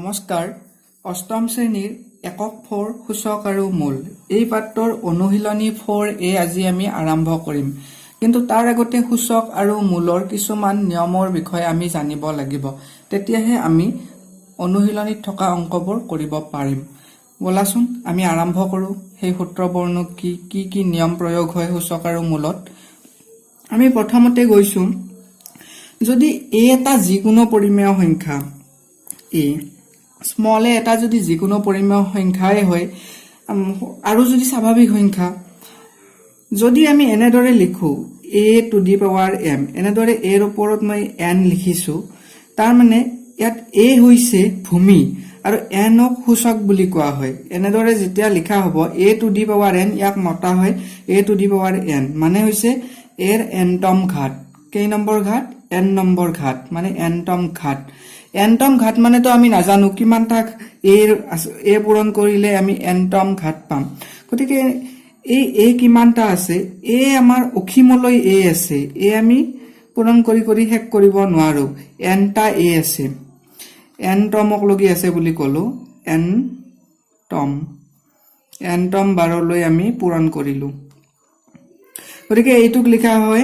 নমস্কাৰ অষ্টম শ্ৰেণীৰ একক 4 সূচক আৰু মূল এই পাঠৰ অনুশীলনী 4a আজি আমি আৰম্ভ কৰিম কিন্তু তাৰ আগতে সূচক আৰু মূলৰ কিছুমান নিয়মৰ বিষয়ে আমি জানিব লাগিব তেতিয়াহে আমি অনুশীলনীত থকা অংকবোৰ কৰিব পাৰিম বলাচোন আমি আৰম্ভ কৰো সেই সূত্ৰবৰ্ণ কি নিয়ম প্ৰয়োগ হয় সূচক আৰু মূলত আমি প্ৰথমতে গৈছো যদি a এটা যিকোনো পৰিমেয় সংখ্যা a স্মল a এটা যদি যিকোনো পৰিমেয় সংখ্যাই হয় আৰু যদি স্বাভাৱিক সংখ্যা যদি আমি এনেদৰে লিখো a to the power m এনেদৰে a ৰ ওপৰত মই n লিখিছো তাৰ মানে ইয়াত a হৈছে ভূমি আৰু n ক সূচক বুলি কোৱা হয় এনেদৰে যেতিয়া লিখা হ'ব a to the power n ইয়াক মতা হয় a to the power n মানে হৈছে এৰ nতম ঘাত কেই নম্বৰ ঘাত n নম্বৰ ঘাত মানে nতম ঘাত nতম ঘাত মানে তো আমি নাজানো কিমান তাক a পূৰণ কৰিলে আমি nতম ঘাত পাম গতিকে এই কিমানটা আছে a আমাৰ অখিমলৈ a আছে a আমি পূৰণ কৰি শেষ কৰিব নোৱাৰো nটা a আছে nতমক লগি আছে বুলি কলো nতম বাৰলৈ আমি পূৰণ কৰিলো গতিকে এইটোক লিখা হয়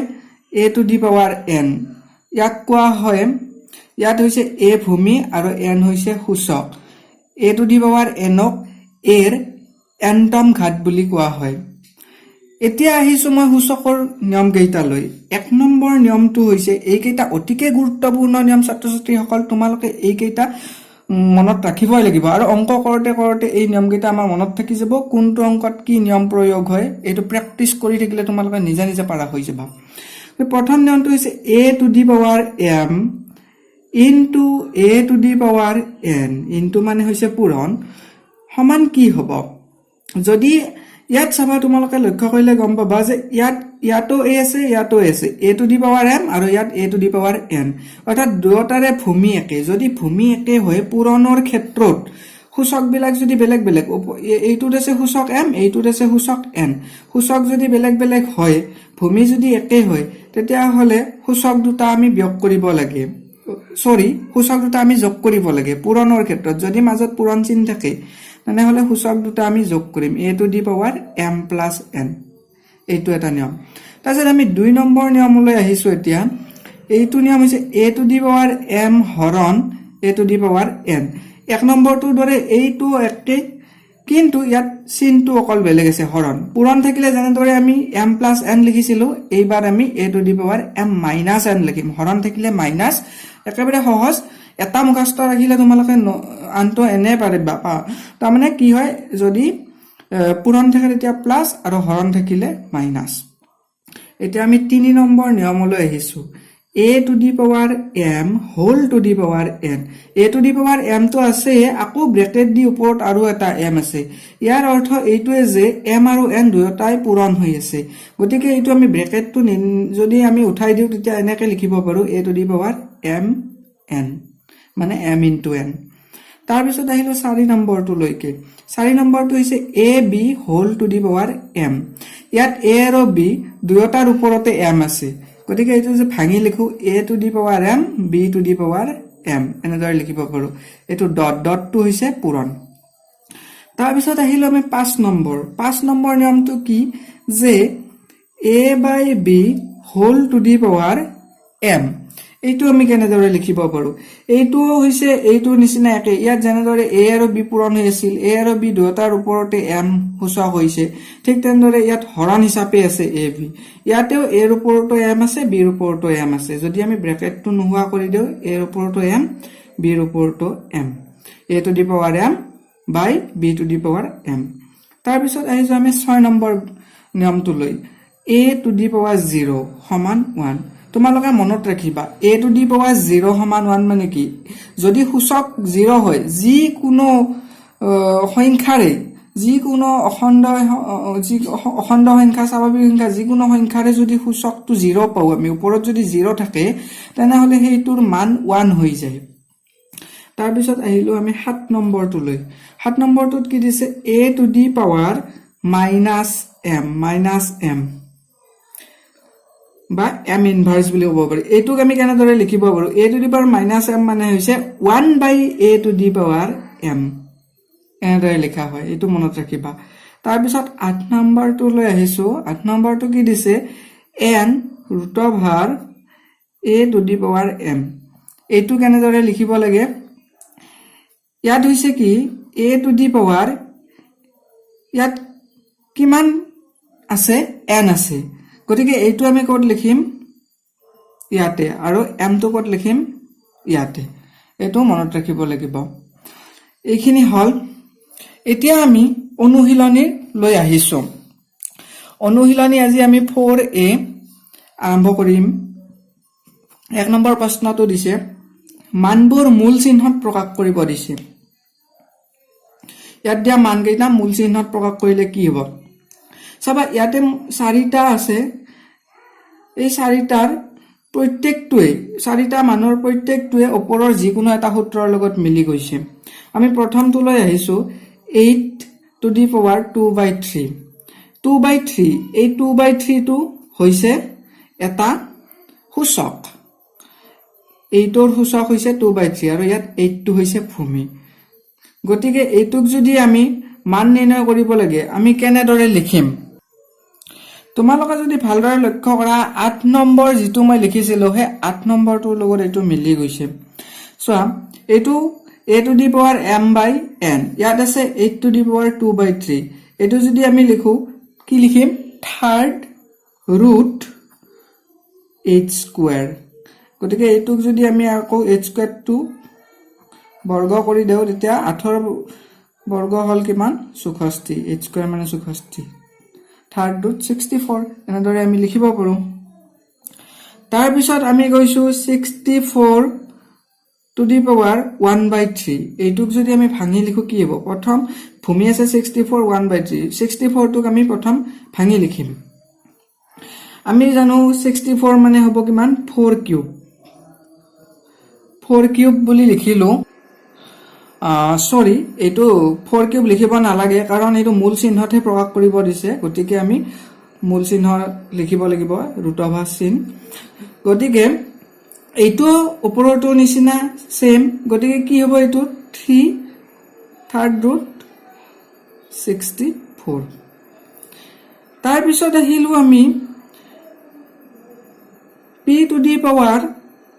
a to the power n ইয়াক কোৱা হয় ইয়াত হৈছে a ভূমি আৰু n হৈছে সূচক a to the power n ক এৰ nতম ঘাত বুলি কোৱা হয় এতিয়া আহিছো মই সূচকৰ নিয়ম কেইটালৈ এক নম্বৰ নিয়মটো হৈছে এইকেইটা অতিকে গুৰুত্বপূৰ্ণ নিয়ম ছাত্ৰ-ছাত্ৰীসকল তোমালোকে এইকেইটা মনত ৰাখিবই লাগিব আৰু অংক কৰোতে এই নিয়ম কেইটা আমাৰ মনত থাকি যাব কোনটো অংকত কি নিয়ম প্ৰয়োগ হয় এইটো প্ৰেক্টিছ কৰি থাকিলে তোমালোকে নিজে পাৰা হৈ যাবা প্ৰথম নিয়মটো হৈছে a to the power m into a to the power n into মানে হৈছে পূৰণ সমান কি হ'ব যদি ইয়াত চাবা তোমালোকে লক্ষ্য কৰিলে গম পাবা যে ইয়াতো a আছে ইয়াতো a আছে a to the power m আৰু ইয়াত a to the power n অৰ্থাৎ দুয়োটাৰে ভূমি একে যদি ভূমি একে হয় পূৰণৰ ক্ষেত্ৰত সূচক বিলাক যদি বেলেগ এইটোত আছে সূচক m এইটোত আছে সূচক n সূচক যদি বেলেগ হয় ভূমি যদি একে হয় তেতিয়া হলে সূচক দুটা আমি বিয়োগ কৰিব লাগে সূচক দুটা আমি যোগ কৰিব লাগে পূৰণৰ ক্ষেত্ৰত যদি মাজত পূৰণ চিন থাকে তেনেহলে সূচক দুটা আমি যোগ কৰিম a to the power m plus n এইটো এটা নিয়ম তাৰপিছত আমি 2 নম্বৰ নিয়মলৈ আহিছো এতিয়া এইটো নিয়ম হৈছে a to the power m হৰণ a to the power n এক নম্বৰটোৰ দৰে এইটো একে কিন্তু ইয়াত চিনটো অকল বেলেগ আছে হৰণ পূৰণ থাকিলে যেনেদৰে আমি m প্লাছ n লিখিছিলো এইবাৰ আমি a to the power m minus n লিখিম হৰণ থাকিলে মাইনাছ একেবাৰে সহজ এটা মুখস্থ ৰাখিলে তোমালোকে আনটো এনে পাৰিবা তাৰ মানে কি হয় যদি পূৰণ থাকে তেতিয়া প্লাছ আৰু হৰণ থাকিলে মাইনাছ এতিয়া আমি 3 নম্বৰ নিয়মলৈ আহিছো a to the power m whole to the power n a to the power m তো আছে আকৌ ব্ৰেকেট দি ওপৰত আৰু এটা m আছে ইয়াৰ অৰ্থ এইটোৱে যে m আৰু n দুয়োটাই পূৰণ হৈ আছে গতিকে এইটো আমি ব্ৰেকেটটো যদি আমি উঠাই দিও তেতিয়া এনেকৈ লিখিব পাৰো a to the power m n মানে m into n তাৰ পিছত আহিলো 4 নম্বৰটো লৈকে 4 নম্বৰটো হৈছে a b whole to the power m ইয়াত a আৰু b দুয়োটাৰ ওপৰতে m আছে গতিকে এইটো যে ভাঙি লিখো a to the power m b to the power m এনেদৰে লিখিব পাৰো এইটো ডটটো হৈছে পূৰণ তাৰ পিছত আহিলো আমি 5 নম্বৰ নিয়মটো কি যে a by b whole to the power m এইটো আমি কেনেদৰে লিখিব পাৰো এইটো হৈছে এইটো নিচিনা একে ইয়াত যেনেদৰে a আৰু b পূৰণ হৈ আছিল a আৰু b দুয়োটাৰ ওপৰতে m সূচক হৈছে ঠিক তেনেদৰে ইয়াত হৰণ হিচাপে আছে a b ইয়াতেও a ৰ ওপৰতো m আছে b ৰ ওপৰতো m আছে যদি আমি ব্ৰেকেটটো নোহোৱা কৰি দিও a ৰ ওপৰতো m b ৰ ওপৰতো m a to the power m by b to the power m তাৰ পিছত আহিছো আমি 6 নম্বৰ নিয়মটো লৈ a টু দি পাৱাৰ 0 সমান 1 তোমালোকে মনত ৰাখিবা a টু দি পাৱাৰ 0 সমান 1 মানে কি যদি সূচক 0 হয় যিকোনো সংখ্যাৰে যিকোনো অখণ্ড সংখ্যা স্বাভাৱিক সংখ্যা যিকোনো সংখ্যাৰে যদি সূচকটো 0 পাও আমি ওপৰত যদি 0 থাকে তেনেহলে সেইটোৰ মান 1 হৈ যায় তাৰ পিছত আহিলো আমি 7 নম্বৰটো লৈ 7 নম্বৰটোত কি দিছে a to the power -m বা m ইনভাৰ্স বুলি ক'ব পাৰি এইটোক আমি কেনেদৰে লিখিব পাৰো a to the power minus m মানে হৈছে 1 বাই a to the power m এনেদৰে লিখা হয় এইটো মনত ৰাখিবা তাৰ পিছত 8 নম্বৰটো লৈ আহিছো 8 নম্বৰটো কি দিছে n root over a to the power m এইটো কেনেদৰে লিখিব লাগে ইয়াত হৈছে কি a টু দি পাৱাৰ ইয়াত কিমান আছে n আছে গতিকে এইটো আমি কোড লিখিম ইয়াতে আৰু m টো কোড লিখিম ইয়াতে এটো মনত ৰাখিব লাগিব এইখিনি হল এতিয়া আমি অনুশীলনী লৈ আহিছো অনুশীলনী আজি আমি 4a আৰম্ভ কৰিম 1 নম্বৰ প্ৰশ্নটো দিছে মানবোৰ মূল চিহ্নত প্ৰকাশ কৰিব দিছে ইয়াত দিয়া মান কেইটা মূল চিহ্নত প্ৰকাশ কৰিলে কি হ'ব সবা ইয়াতে 4টা আছে এই 4টাৰ প্ৰত্যেকটোৱে 4টা মানৰ প্ৰত্যেকটোৱে ওপৰৰ যিকোনো এটা সূত্ৰৰ লগত মিলি গৈছে আমি প্ৰথমটো লৈ আহিছো 8 টু দি পাৱাৰ 2/3 2/3 এই 2/3 টো হৈছে এটা সূচক 8ৰ সূচক হৈছে 2/3 আৰু ইয়াত 8 টো হৈছে ভূমি গতিকে এইটোক যদি আমি মান নিৰ্ণয় কৰিব লাগে আমি কেনেদৰে লিখিম তোমালোকে যদি ভালদৰে লক্ষ্য কৰা 8 নম্বৰ যেটো মই লিখিছিলো হে 8 নম্বৰটোৰ লগত এটো মিলি গৈছে সো এটো a to the power m by n ইয়াত আছে 8 টু দি পাৱাৰ 2/3 এটো যদি আমি লিখো কি লিখিম থাৰ্ড ৰুট h স্কয়াৰ গতিকে এটোক যদি আমি আকৌ h স্কয়াৰ টো বৰ্গ কৰি দেও তেতিয়া 8 ৰ বৰ্গ হল কিমান 64 h স্কয়াৰ মানে 64 থাৰ্ড ৰুট 64 এনেদৰে আমি লিখিব পাৰো তাৰ পিছত আমি গৈছো 64 টু দি পাৱাৰ 1/3 এইটোক যদি আমি ভাঙি লিখো কি হ'ব প্ৰথম ভূমি আছে 64 1/3 64 টোক আমি প্ৰথম ভাঙি লিখিম আমি জানো 64 মানে হ'ব কিমান 4 কিউব বুলি লিখিলো সৰি এটো 4 কিউব লিখিব নালাগে কাৰণ এটো মূল চিহ্নতহে প্ৰকাশ কৰিব দিছে গতিকে আমি মূল চিহ্ন লিখিব লাগিব ৰুট অভাৰ চিন গতিকে এইটো ওপৰটো নিচিনা সেম গতিকে কি হ'ব এটো 3 থাৰ্ড ৰুট 64 তাৰ পিছত আহিলো আমি p টু দি পাৱাৰ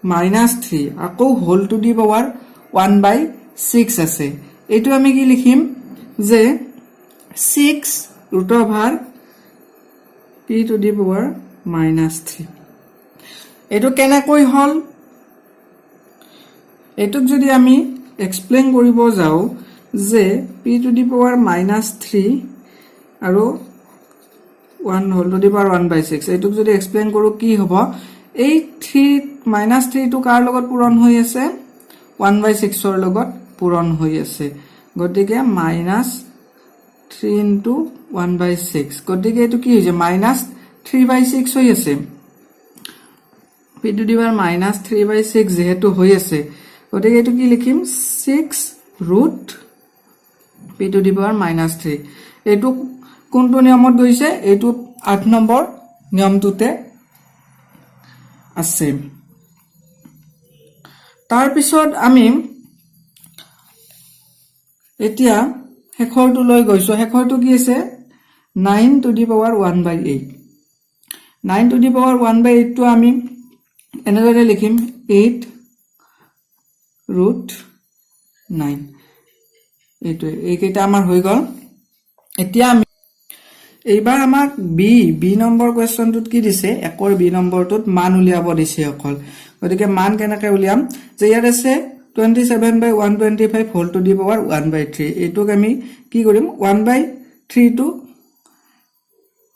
-3 আকৌ হোল টু দি পাৱাৰ 1/6 আছে এইটো আমি কি লিখিম যে 6 root over p two the power -3 এটো কেনেকৈ হল এটোক যদি আমি এক্সপ্লেইন কৰিব যাও যে p টু দি পাৱাৰ -3 আৰু 1 হোল টু দি পাৱাৰ 1/6 এটোক যদি এক্সপ্লেইন কৰো কি হ'ব এই 3 টো কাৰ লগত পূৰণ হৈ আছে 1/6 ৰ লগত পূৰণ হৈ আছে গতিকে -3 ইনটু 1/6 গতিকে এটো কি হৈছে -3/6 হৈ আছে p টু দি পাৱাৰ -3/6 যেহেতু হৈ আছে গতিকে এটো কি লিখিম 6 root p two the power -3 এটো কোনটো নিয়মত গৈছে এটো 8 নম্বৰ নিয়মটোতে আছে তাৰ পিছত আমি এতিয়া শেষৰটো লৈ গৈছো শেষৰটো কি আছে 9 two the power 1/8 9 two the power 1/8 টো আমি এনেদৰে লিখিম 8 ৰুট 9 এইটো এইকেইটা আমাৰ হৈ গল এতিয়া আমি এইবাৰ আমাক বি নম্বৰ কোৱেশ্চনটোত কি দিছে একৰ বি নম্বৰটোত মান উলিয়াব দিছে অকল গতিকে মান কেনেকৈ উলিয়াম যে ইয়াত আছে 27/125 হোল টু দি পাৱাৰ 1/3 এইটোক আমি কি কৰিম 1/3 টো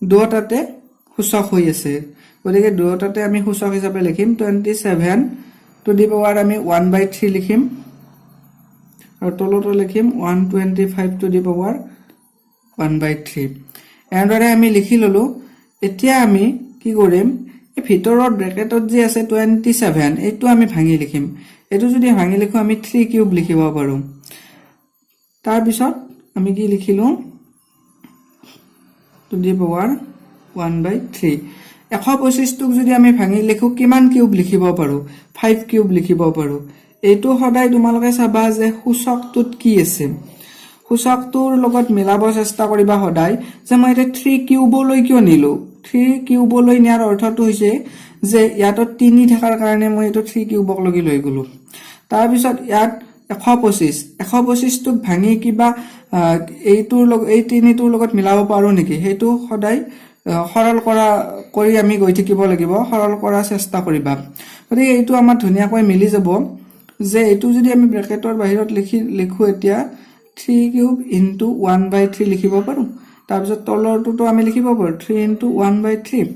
দুটাতে সূচক হৈ আছে গতিকে দুটাতে আমি সূচক হিচাপে লিখিম 27 টু দি পাৱাৰ আমি 1/3 লিখিম আৰু তলতো লিখিম 125 টু দি পাৱাৰ 1/3 এনেদৰে আমি লিখি ললো এতিয়া আমি কি কৰিম এই ভিতৰৰ ব্ৰেকেটত যে আছে 27 এইটো আমি ভাঙি লিখিম এটো যদি ভাঙি লিখো আমি 3 কিউব লিখিব পাৰো তাৰ পিছত আমি কি লিখিলো টু দি পাৱাৰ 1/3 125টোক যদি আমি ভাঙি লিখো কিমান কিউব লিখিব পাৰো 5 কিউব লিখিব পাৰো এইটো সদায় তোমালোকে চাবা যে সূচকটোত কি আছে সূচকটোৰ লগত মিলাব চেষ্টা কৰিবা সদায় যে মই এটা 3 কিউবলৈ কিয় নিলো 3 কিউবলৈ নিয়াৰ অৰ্থটো হৈছে যে ইয়াত 3 থাকাৰ কাৰণে মই এটো 3 কিউবক লগি লৈ গলো তাৰ পিছত ইয়াত 125 টোক ভাঙি কিবা এইটোৰ লগত এই 3টোৰ লগত মিলাব পাৰো নেকি হেতু সদায় সৰল কৰি আমি গৈ থাকিব লাগিব সৰল কৰা চেষ্টা কৰিবা গতিকে এইটো আমাৰ ধুনিয়াকৈ মিলি যাব যে এইটো যদি আমি ব্ৰেকেটৰ বাহিৰত লিখো এতিয়া 3 কিউব ইনটু 1/3 লিখিব পাৰো তাৰ পিছত তলৰটো আমি লিখিব পাৰো 3 ইনটু 1/3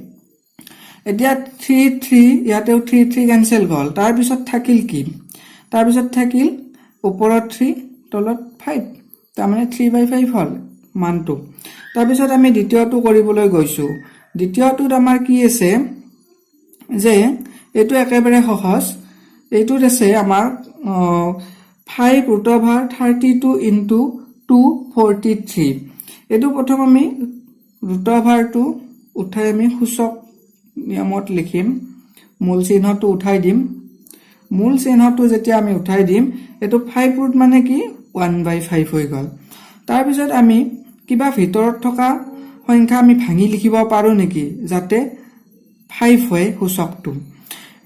এতিয়া 3 ইয়াতেও 3 কেনসেল গল তাৰ পিছত থাকিল কি তাৰ পিছত থাকিল ওপৰত 3 তলত 5 তাৰমানে 3/5 হল মানটো তাৰ পিছত আমি দ্বিতীয়টো কৰিবলৈ গৈছো দ্বিতীয়টোত আমাৰ কি আছে যে এটো একেবাৰে সহজ এইটোত আছে আমাৰ 5 root over 32 into 243 এটো প্ৰথম আমি root over টো উঠাই আমি সূচক নিয়মত লিখিম মূল চিহ্নটো উঠাই দিম মূল চিহ্নটো যেতিয়া আমি উঠাই দিম এটো 5 root মানে কি 1/5 হৈ গল তাৰ পিছত আমি কিবা ভিতৰত থকা সংখ্যা আমি ভাঙি লিখিব পাৰো নেকি যাতে 5 হয় সূচকটো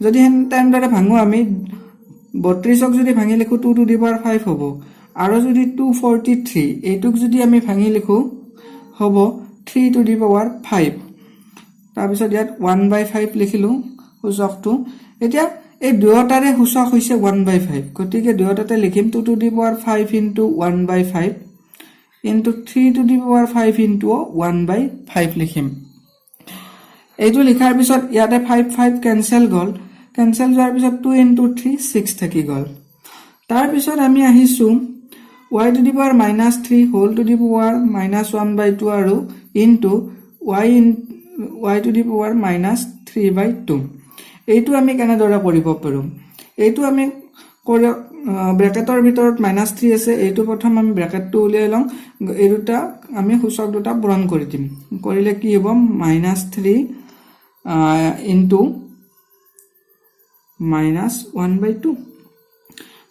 যদি হেনতেনদৰে ভাঙো আমি 32ক যদি ভাঙি লিখো 2 to the power 5 হ'ব আৰু যদি 243 এইটোক যদি আমি ভাঙি লিখো হ'ব 3 to the power 5 তাৰ পিছত ইয়াত 1/5 লিখিলো সূচকটো এতিয়া এই দুয়োটাৰে সূচক হৈছে 1/5 গতিকে দুয়োটাতে লিখিম 2 to the power 5 into 1/5 into 3 to the power 5 into 1/5 লিখিম এইটো লিখাৰ পিছত ইয়াতে 5 কেনসেল গল কেনসেল যোৱাৰ পিছত 2 into 3 6 থাকি গল তাৰ পিছত আমি আহিছো y to the power -3 whole to the power -1/2 আৰু into y to the power -3/2 এইটো আমি কেনেদৰে কৰিব পাৰো এইটো আমি ব্ৰেকেটৰ ভিতৰত -3 আছে এইটো প্ৰথম আমি ব্ৰেকেটটো উলিয়াই লম এই দুটা আমি সূচক দুটা পূৰণ কৰি দিম কৰিলে কি হ'ব -3 into -1/2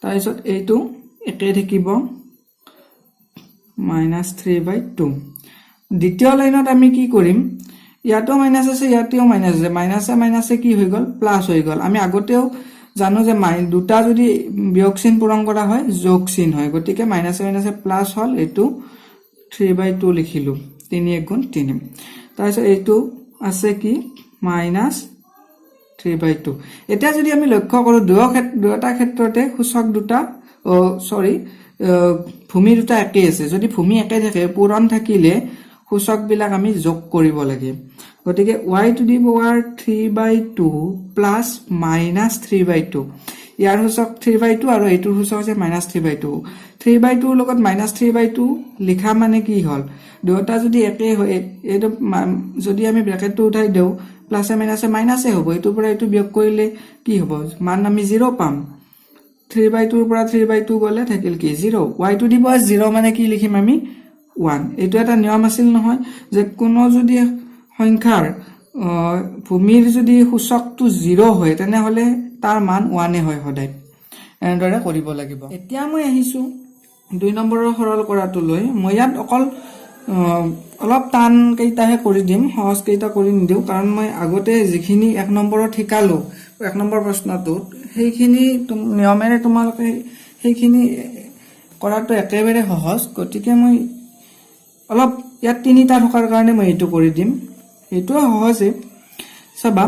তাৰ পিছত এইটো একে থাকিব -3/2 দ্বিতীয় লাইনত আমি কি কৰিম ইয়াতো মাইনাস আছে ইয়াতেও মাইনাস আছে মাইনাসে কি হৈ গল প্লাস হৈ গল আমি আগতেও জানো যে দুটা যদি বিয়োগ চিহ্ন পূৰণ কৰা হয় যোগ চিহ্ন হয় গতিকে মাইনাসে প্লাস হল এটো 3/2 লিখিলো 3 * 3 তাৰ পিছত এইটো আছে কি -3/2 এটা যদি আমি লক্ষ্য কৰো দুটা ক্ষেত্ৰতে সূচক দুটা ভূমি দুটা একে আছে যদি ভূমি একে থাকে পূৰণ থাকিলে সূচক বিলাক আমি যোগ কৰিব লাগে গতিকে y to the power 3/2 plus -3/2 ইয়াৰ সূচক 3/2 আৰু এইটোৰ সূচক আছে -3/2 3/2 লগত -3/2 লিখা মানে কি হল দুটা যদি একে হয় এটো যদি আমি ব্ৰেকেটটো উঠাই দেও প্লাসে মাইনাসে হ'ব এটোৰ পৰা এটো বিয়োগ কৰিলে কি হ'ব মান আমি 0 পাম 3/2 ৰ পৰা 3/2 গলে থাকিল কি 0 y to the power 0 মানে কি লিখিম আমি 1 এটো এটা নিয়ম আছিল নহয় যে কোনো যদি সংখ্যাৰ ভূমিৰ যদি সূচকটো 0 হয় তেনে হলে তাৰ মান 1 হয় সদায় এনেদৰে কৰিব লাগিব এতিয়া মই আহিছো 2 নম্বৰৰ সৰল কৰাটো লৈ মই ইয়াত অকল অলপ টান কেইটাহে কৰি দিম সহজ কেইটা কৰি নিদিও কাৰণ মই আগতে যিখিনি 1 নম্বৰৰ ঠিকালো 1 নম্বৰ প্ৰশ্নটোত সেইখিনি নিয়মেৰে তোমালোকে সেইখিনি কৰাটো একেবাৰে সহজ গতিকে মই অলপ ইয়াত তিনিটা থকাৰ কাৰণে মই এটো কৰি দিম এটো সহজে চাবা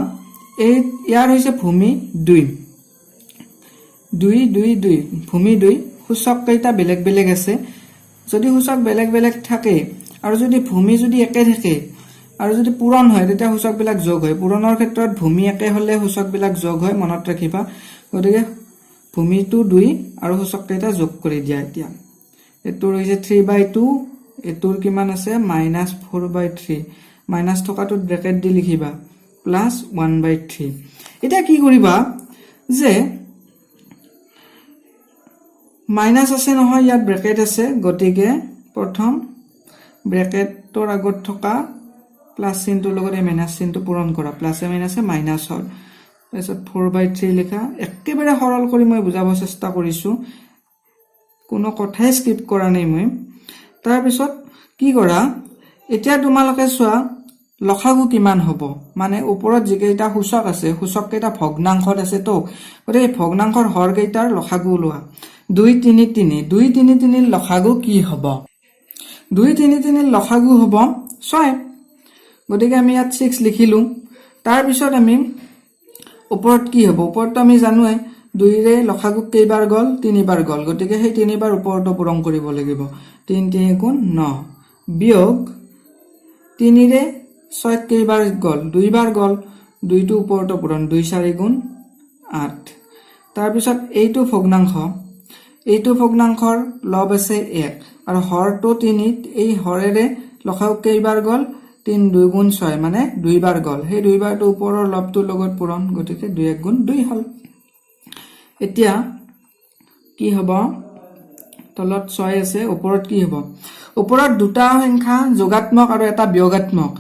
এই ইয়াৰ হৈছে ভূমি 2 ভূমি 2 সূচক কেইটা বেলেগ বেলেগ আছে যদি সূচক বেলেগ বেলেগ থাকে আৰু যদি ভূমি যদি একে থাকে আৰু যদি পূৰণ হয় তেতিয়া সূচক বিলাক যোগ হয় পূৰণৰ ক্ষেত্ৰত ভূমি একে হলে সূচক বিলাক যোগ হয় মনত ৰাখিবা গতিকে ভূমিটো 2 আৰু সূচক কেইটা যোগ কৰি দিয়া এতিয়া এটো হৈছে 3/2 এটোৰ কিমান আছে -4/3 মাইনাস থকাটো ব্ৰেকেট দি লিখিবা প্লাস 1/3 এটা কি কৰিবা যে মাইনাস আছে নহয় ইয়াত ব্ৰেকেট আছে গতিকে প্ৰথম ব্ৰেকেটৰ আগত থকা প্লাছ চিনটোৰ লগত এই মাইনাছ চিনটো পূৰণ কৰা প্লাছে মাইনাছে মাইনাছ হ'ল তাৰপিছত 4/3 লিখা একেবাৰে সৰল কৰি মই বুজাব চেষ্টা কৰিছোঁ কোনো কথাই স্কিপ কৰা নাই মই তাৰপিছত কি কৰা এতিয়া তোমালোকে চোৱা লসাগু কিমান হ'ব মানে ওপৰত যিকেইটা সূচক আছে সূচক কেইটা ভগ্নাংশত আছে তো গতিকে ভগ্নাংশৰ হৰ কেইটাৰ লসাগু ওলোৱা 2 3 3 2 3 3 লসাগু কি হ'ব 2 3 3 লসাগু হ'ব 6 গতিকে আমি ইয়াত 6 লিখিলো তাৰ পিছত আমি ওপৰত কি হ'ব ওপৰটো আমি জানোৱে 2 ৰে লসাগু কেইবাৰ গল 3 বাৰ গল গতিকে সেই 3 বাৰ ওপৰটো পূৰণ কৰিব লাগিব 3 3 গুণ 9 বিয়োগ 3 ৰে 6 কেইবাৰ গল 2 বাৰ গল 2 টো ওপৰটো পূৰণ 2 4 গুণ 8 তাৰ পিছত এইটো ভগ্নাংশৰ লব আছে 1 আৰু হৰটো 3 এই হৰেৰে লসাগু কেইবাৰ গল 3 2 গুণ 6 মানে 2 বাৰ গল সেই 2 বাৰটো ওপৰৰ লবটোৰ লগত পূৰণ গতিকে 2 1 গুণ 2 হ'ল এতিয়া কি হ'ব তলত 6 আছে ওপৰত কি হ'ব ওপৰত দুটা সংখ্যা যোগাত্মক আৰু এটা বিয়োগাত্মক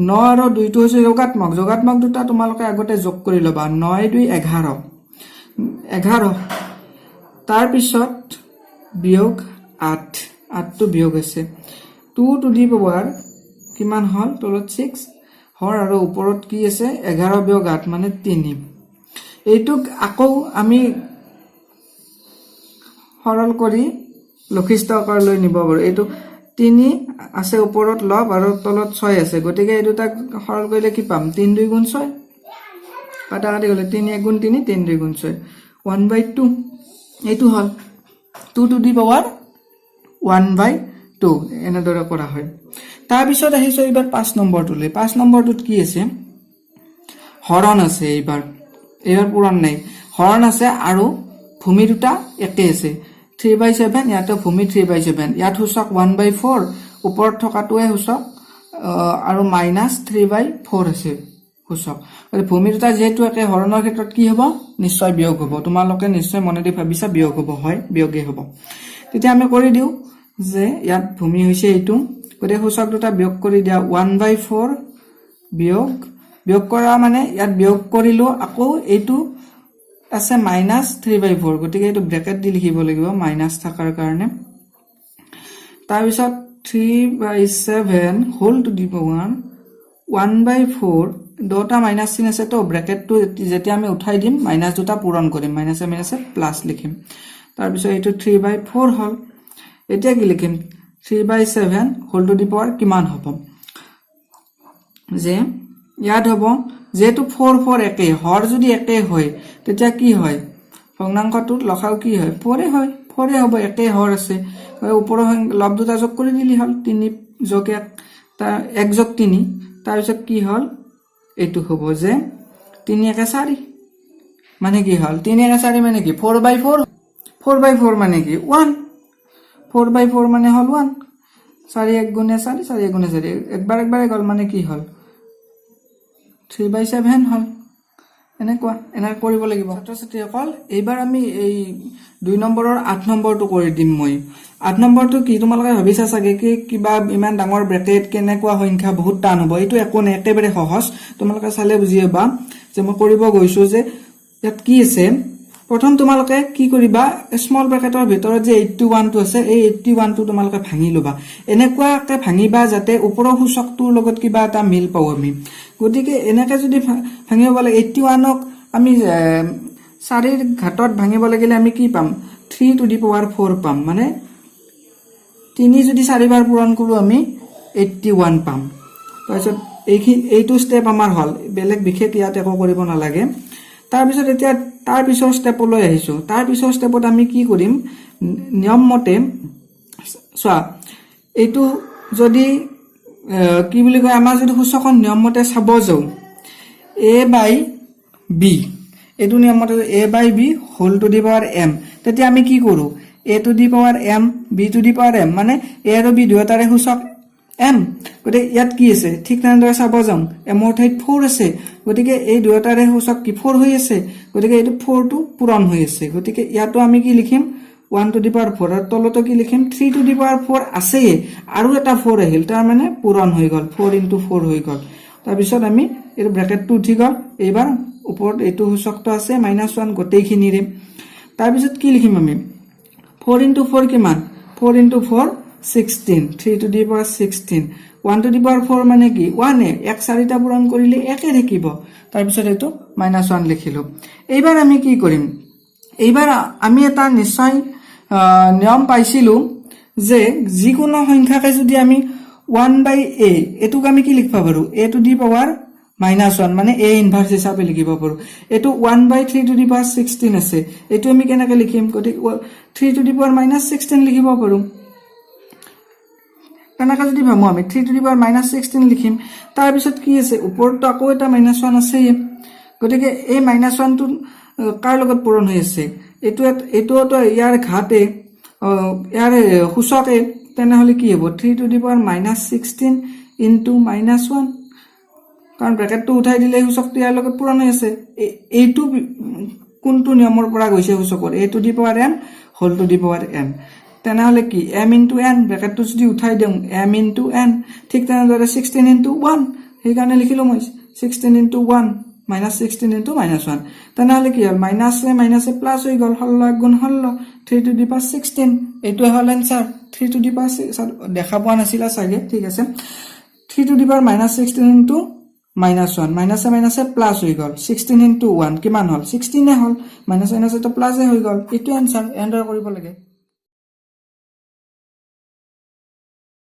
9 আৰু 2 টো হৈছে যোগাত্মক দুটা তোমালোকে আগতে যোগ কৰি লবা 9 2 11 তাৰ পিছত বিয়োগ 8 টো বিয়োগ আছে 2 টু দি পাৱাৰ কিমান হল তলত 6 হৰ আৰু ওপৰত কি আছে 11 বিয়োগ 8 মানে 3 এইটোক আকৌ আমি সৰল কৰি লক্ষিষ্ঠ আকাৰ লৈ নিব পাৰো এইটো 3 আছে ওপৰত লব আৰু তলত 6 আছে গতিকে এই দুটাক সৰল কৰিলে কি পাম 3 2 গুণ 6 কাটাকাটি গলে 3 1 গুণ 3 3 2 গুণ 6 1/2 এইটো হল 2 টু দি পাৱাৰ 1/2 এনেদৰে কৰা হয় তাৰ পিছত আহিছো এবাৰ 5 নম্বৰটোলৈ 5 নম্বৰটোত কি আছে হৰণ আছে এইবাৰ পূৰণ নাই হৰণ আছে আৰু ভূমি দুটা একে আছে 3/7 ইয়াতে ভূমি 3/7 ইয়াত সূচক 1/4 ওপৰত থকাটোৱে সূচক আৰু মাইনাছ 3/4 আছে সূচক ভূমি দুটা যেহেতু একে হৰণৰ ক্ষেত্ৰত কি হ'ব নিশ্চয় বিয়োগ হ'ব তোমালোকে নিশ্চয় মনে দি ভাবিছা বিয়োগ হ'ব হয় বিয়োগে হ'ব তেতিয়া আমি কৰি দিও যে ইয়াত ভূমি হৈছে এইটো গতিকে সূচক দুটা বিয়োগ কৰি দিয়া 1/4 বিয়োগ কৰা মানে ইয়াত বিয়োগ কৰিলো আকৌ এইটো আছে মাইনাছ 3/4 গতিকে এইটো ব্ৰেকেট দি লিখিব লাগিব মাইনাছ থাকাৰ কাৰণে তাৰ পিছত 3/7 হোল টু দি পাৱাৰ 1/4 দুটা মাইনাছ চিন আছে তো ব্ৰেকেটটো যেতিয়া আমি উঠাই দিম মাইনাছ দুটা পূৰণ কৰিম মাইনাছে মাইনাছে প্লাস লিখিম তাৰ পিছত এইটো 3/4 হল এতিয়া কি লিখিম 3/7 হোল টু দি পাৱাৰ কিমান হ'ব যে ইয়াত হ'ব যেহেতু 4 4 একে হৰ যদি একে হয় তেতিয়া কি হয় ভগ্নাংশটোৰ লসাগু কি হয় 4 হয় 4 হ'ব একে হৰ আছে ওপৰৰ লব দুটা যোগ কৰি দিলি হল 3 যোগ 1 তাৰ 1 যোগ 3 তাৰ পিছত কি হল এইটো হ'ব যে 3 1 4 মানে কি হল 3 1 4 মানে কি 4/4 4/4 মানে কি 1 4/4 মানে হল 1 4 1 গুণে 4 4 1 গুণে 4 একবাৰ গল মানে কি হল 3/7 হল এনে কৰিব লাগিব ছাত্ৰ-ছাত্ৰীসকল এইবাৰ আমি এই 2 নম্বৰৰ 8 নম্বৰটো কৰি দিম মই 8 নম্বৰটো কি তোমালোকে ভাবিছা চাগে কি কিবা ইমান ডাঙৰ ব্ৰেকেট কেনেকুৱা সংখ্যা বহুত টান হ'ব এইটো একো নাই একেবাৰে সহজ তোমালোকে চালে বুজি পাবা যে মই কৰিব গৈছো যে ইয়াত কি আছে প্ৰথম তোমালোকে কি কৰিবা স্মল ব্ৰেকেটৰ ভিতৰত যে 81 টো আছে এই 81 টো তোমালোকে ভাঙি লবা এনেকুৱাকে ভাঙিবা যাতে ওপৰৰ সূচকটোৰ লগত কিবা এটা মিল পাও আমি গতিকে এনেকে যদি ভাঙিব লাগে 81 ক আমি 4 ৰ ঘাটত ভাঙিব লাগিলে আমি কি পাম 3 টু দি পাৱাৰ 4 পাম মানে 3 যদি 4 বাৰ পূৰণ কৰো আমি 81 পাম তাৰপিছত এইটো স্টেপ আমাৰ হল বেলেগ বিশেষ ইয়াত একো কৰিব নালাগে তাৰ পিছত এতিয়া তাৰ পিছৰ স্টেপলৈ আহিছো তাৰ পিছৰ স্টেপত আমি কি কৰিম নিয়ম মতে চোৱা এইটো যদি কি বুলি কয় আমাৰ যদি সূচকখন নিয়ম মতে চাব যাও a/b এইটো নিয়ম মতে a/b whole to the power m তেতিয়া আমি কি কৰো a to the power m b to the power m মানে a আৰু b দুয়োটাৰে সূচক m গতিকে ইয়াত কি আছে ঠিক তেনেদৰে চাব যাম m ৰ ঠাইত 4 আছে গতিকে এই দুয়োটাৰে সূচক কি 4 হৈ আছে গতিকে এইটো 4 টো পূৰণ হৈ আছে গতিকে ইয়াতো আমি কি লিখিম 1 to the power 4 আর তলতো কি লিখিম 3 to the power 4 আছে আৰু এটা 4 আহিল তাৰ মানে পূৰণ হৈ গল 4 into 4 হৈ গল তাৰ পিছত আমি এৰ ব্ৰ্যাকেট টু উঠি গল এইবাৰ ওপৰত এটো সূচকটো আছে -1 গোটেইখিনিৰে তাৰ পিছত কি লিখিম আমি 4 into 4 কিমান 4 into 4 16 3 to the power 16 1 to the power 4 মানে কি 1 এ এক চাৰিটা পূৰণ কৰিলে একে থাকিব তাৰ পিছত এটো -1 লিখিলো এইবাৰ আমি কি কৰিম এইবাৰ আমি এটা নিশ্চয় নিয়ম পাইছিলো যে যিকোনো সংখ্যাকে যদি আমি 1/a এটুক আমি কি লিখবা পাৰো a to the power -1 মানে a ইনভাৰ্স হিচাপে লিখিব পাৰো এটো 1/3 to the power 16 আছে এটো আমি কেনেকৈ লিখিম গতি 3 to the power -16 লিখিব পাৰো কেনেকৈ যদি ভামো আমি 3 to the power -16 লিখিম তাৰ পিছত কি আছে ওপৰটো আকৌ এটা -1 আছে গতিকে এই -1 টো কাৰ লগত পূৰণ হৈ আছে এটোটো ইয়াৰ ঘাতে ইয়াৰ সূচকে তেনেহলে কি হ'ব 3 to the power -16 into -1 কাৰণ ব্ৰ্যাকেটটো উঠাই দিলে সূচকটো ইয়াৰ লগত পূৰণ হৈ আছে এইটো কোনটো নিয়মৰ পৰা গৈছে সূচকৰ a to the power n whole to the power n তেনেহলে কি m into n ব্র্যাকেটটো যদি উঠাই দিম m into n ঠিক তেনেদৰে 16 into 1 সেই কাৰণে লিখিলো মই 16 into 1 -16 into -1 তেনেহলে কি হল মাইনাসে প্লাস হৈ গল 16 গুণ 16 3 to the power 16 এটো হল आंसर 3 to the power দেখা পোৱা নাছিলা সাগে ঠিক আছে 3 to the power -16 into -1 মাইনাসে প্লাস হৈ গল 16 into 1 কিমান হল 16 এ হল মাইনাস তো প্লাস এ হৈ গল এটো आंसर এন্টাৰ কৰিব লাগে